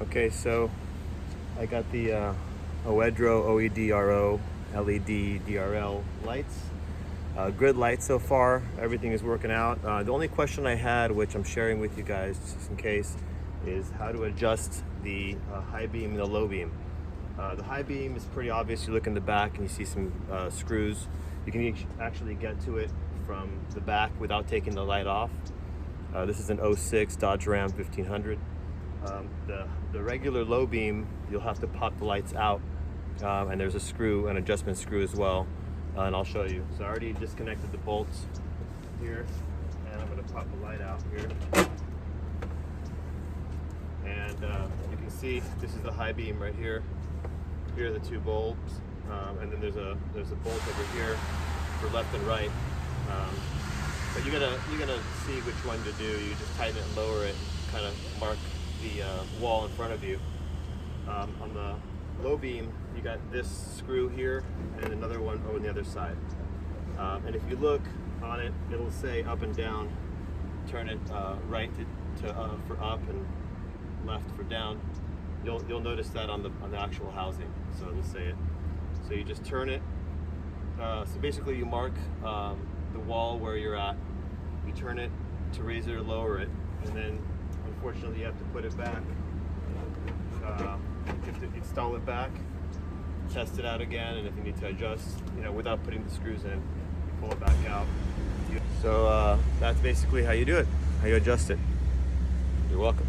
Okay, so I got the OEDRO OEDRO LED DRL lights. Good lights so far. Everything is working out. The only question I had, which I'm sharing with you guys just in case, is how to adjust the high beam and the low beam. The high beam is pretty obvious. You look in the back and you see some screws. You can actually get to it from the back without taking the light off. This is an 06 Dodge Ram 1500. The regular low beam, you'll have to pop the lights out, and there's a screw, an adjustment screw as well, and I'll show you. So I already disconnected the bolts here, and I'm going to pop the light out here. And you can see this is the high beam right here. Here are the two bulbs, and then there's a bolt over here for left and right. But you're gonna see which one to do. You just tighten it and lower it, and kind of mark the wall in front of you. On the low beam, you got this screw here and another one over on the other side. And if you look on it, it'll say up and down. Turn it right for up and left for down. You'll notice that on the actual housing. So it'll say it. So you just turn it. So basically, you mark the wall where you're at. You turn it to raise it or lower it, and then unfortunately you have to put it back. You have to install it back, test it out again, and if you need to adjust, without putting the screws in, you pull it back out. So that's basically how you do it, how you adjust it. You're welcome.